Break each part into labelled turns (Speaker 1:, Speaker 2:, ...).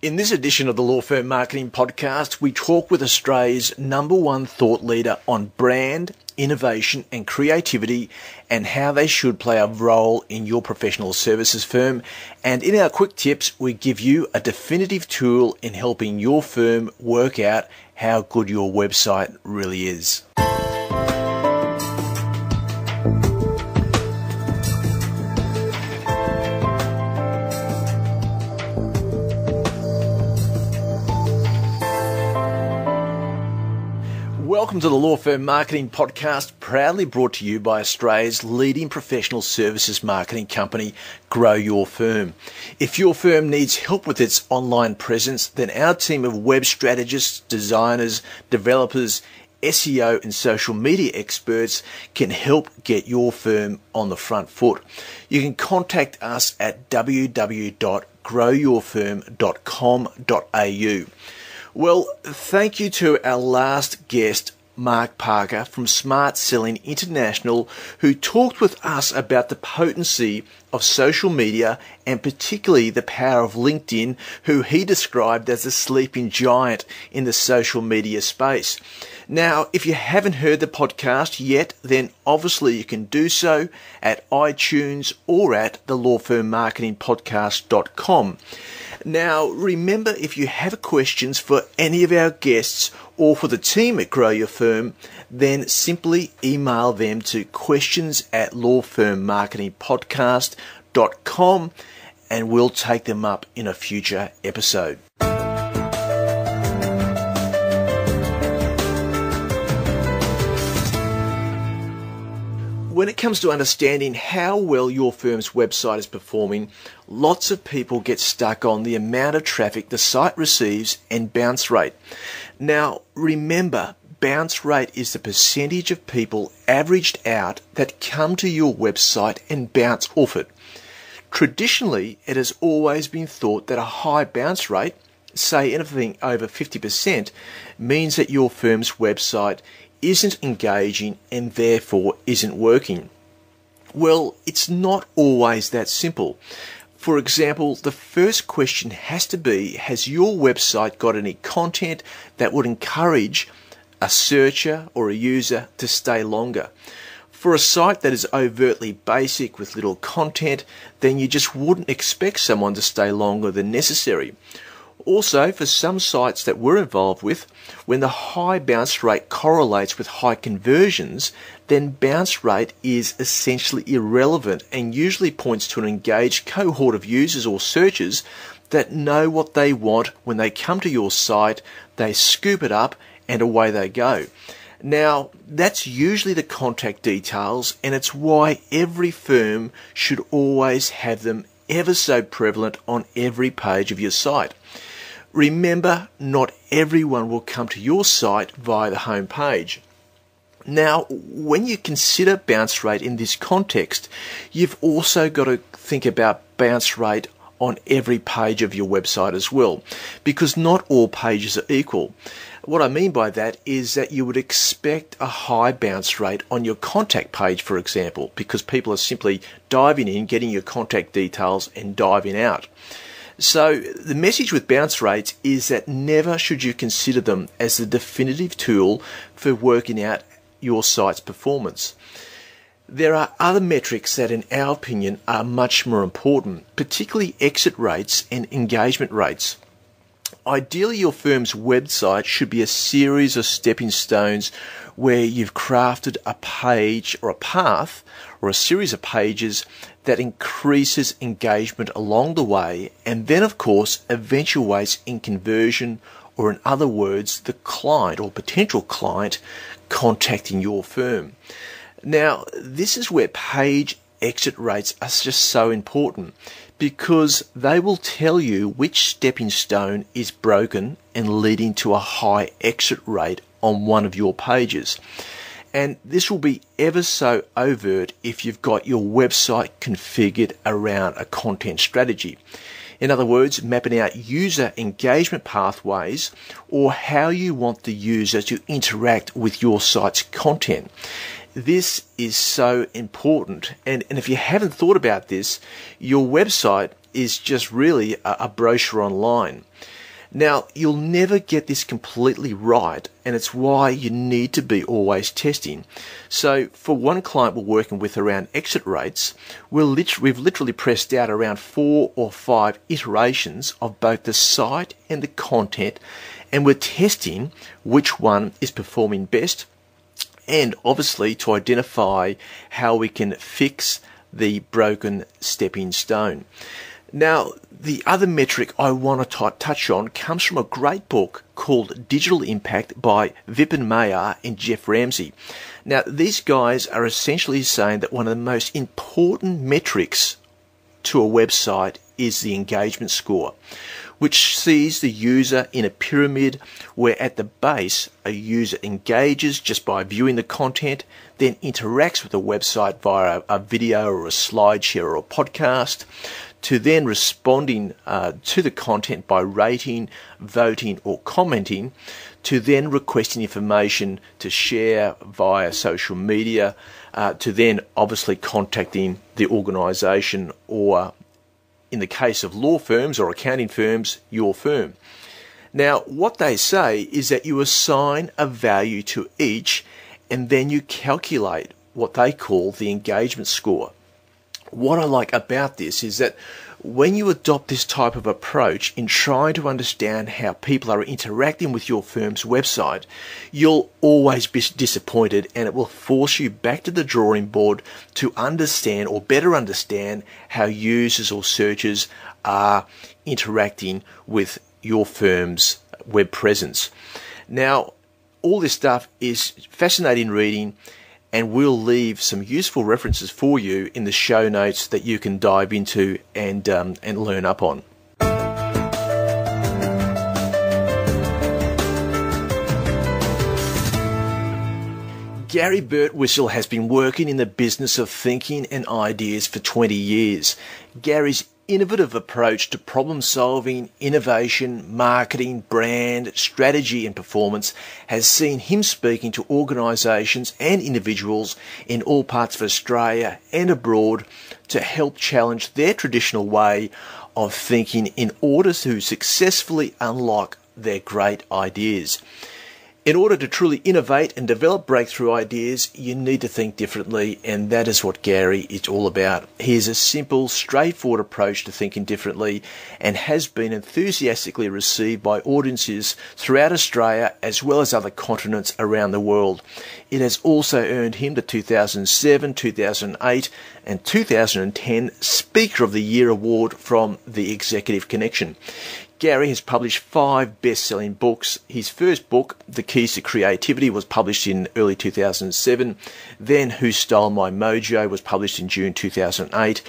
Speaker 1: In this edition of the Law Firm Marketing Podcast, we talk with Australia's #1 thought leader on brand, innovation and creativity and how they should play a role in your professional services firm. And in our quick tips, we give you a definitive tool in helping your firm work out how good your website really is. Welcome to the Law Firm Marketing Podcast, proudly brought to you by Australia's leading professional services marketing company, Grow Your Firm. If your firm needs help with its online presence, then our team of web strategists, designers, developers, SEO and social media experts can help get your firm on the front foot. You can contact us at www.growyourfirm.com.au. Well, thank you to our last guest, Mark Parker from Smart Selling International, who talked with us about the potency of social media and particularly the power of LinkedIn, who he described as a sleeping giant in the social media space. Now, if you haven't heard the podcast yet, then obviously you can do so at iTunes or at thelawfirmmarketingpodcast.com. Now, remember, if you have questions for any of our guests or for the team at Grow Your Firm, then simply email them to questions@lawfirmmarketingpodcast.com and we'll take them up in a future episode. When it comes to understanding how well your firm's website is performing, lots of people get stuck on the amount of traffic the site receives and bounce rate. Now, remember, bounce rate is the percentage of people averaged out that come to your website and bounce off it. Traditionally, it has always been thought that a high bounce rate, say anything over 50%, means that your firm's website isn't engaging and therefore isn't working. Well, it's not always that simple. For example, the first question has to be, has your website got any content that would encourage a searcher or a user to stay longer? For a site that is overtly basic with little content, then you just wouldn't expect someone to stay longer than necessary. Also, for some sites that we're involved with, when the high bounce rate correlates with high conversions, then bounce rate is essentially irrelevant and usually points to an engaged cohort of users or searchers that know what they want when they come to your site, they scoop it up and away they go. Now, that's usually the contact details, and it's why every firm should always have them ever so prevalent on every page of your site. Remember, not everyone will come to your site via the home page. Now, when you consider bounce rate in this context, you've also got to think about bounce rate on every page of your website as well, because not all pages are equal. What I mean by that is that you would expect a high bounce rate on your contact page, for example, because people are simply diving in, getting your contact details and diving out. So the message with bounce rates is that never should you consider them as the definitive tool for working out your site's performance. There are other metrics that, in our opinion, are much more important, particularly exit rates and engagement rates. Ideally, your firm's website should be a series of stepping stones where you've crafted a page or a path or a series of pages that increases engagement along the way and then, of course, eventuates in conversion, or in other words, the client or potential client contacting your firm. Now, this is where page exit rates are just so important, because they will tell you which stepping stone is broken and leading to a high exit rate on one of your pages. And this will be ever so overt if you've got your website configured around a content strategy. In other words, mapping out user engagement pathways or how you want the user to interact with your site's content. This is so important, and if you haven't thought about this, your website is just really a brochure online. Now, you'll never get this completely right, and it's why you need to be always testing. So, for one client we're working with around exit rates, we've literally pressed out around 4 or 5 iterations of both the site and the content, and we're testing which one is performing best, and obviously to identify how we can fix the broken stepping stone. Now, the other metric I want to touch on comes from a great book called Digital Impact by Vipin Mayar and Jeff Ramsey. Now, these guys are essentially saying that one of the most important metrics to a website is the engagement score, which sees the user in a pyramid where at the base a user engages just by viewing the content, then interacts with the website via a video or a slideshare or a podcast, to then responding to the content by rating, voting or commenting, to then requesting information to share via social media, to then obviously contacting the organisation, or in the case of law firms or accounting firms, your firm. Now, what they say is that you assign a value to each, and then you calculate what they call the engagement score. What I like about this is that when you adopt this type of approach in trying to understand how people are interacting with your firm's website, you'll always be disappointed, and it will force you back to the drawing board to understand or better understand how users or searchers are interacting with your firm's web presence. Now, all this stuff is fascinating reading, and we'll leave some useful references for you in the show notes that you can dive into and learn up on. Gary Bertwistle has been working in the business of thinking and ideas for 20 years. Gary's innovative approach to problem solving, innovation, marketing, brand, strategy and performance has seen him speaking to organisations and individuals in all parts of Australia and abroad to help challenge their traditional way of thinking in order to successfully unlock their great ideas. In order to truly innovate and develop breakthrough ideas, you need to think differently, and that is what Gary is all about. He has a simple, straightforward approach to thinking differently and has been enthusiastically received by audiences throughout Australia as well as other continents around the world. It has also earned him the 2007, 2008 and 2010 Speaker of the Year award from the Executive Connection. Gary has published 5 best-selling books. His first book, The Keys to Creativity, was published in early 2007. Then Who Stole My Mojo was published in June 2008.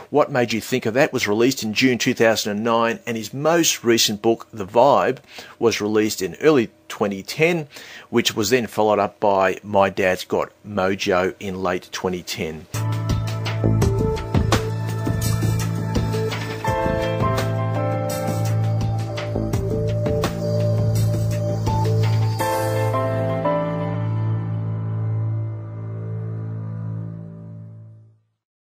Speaker 1: What Made You Think of That was released in June 2009. And his most recent book, The Vibe, was released in early 2010, which was then followed up by My Dad's Got Mojo in late 2010.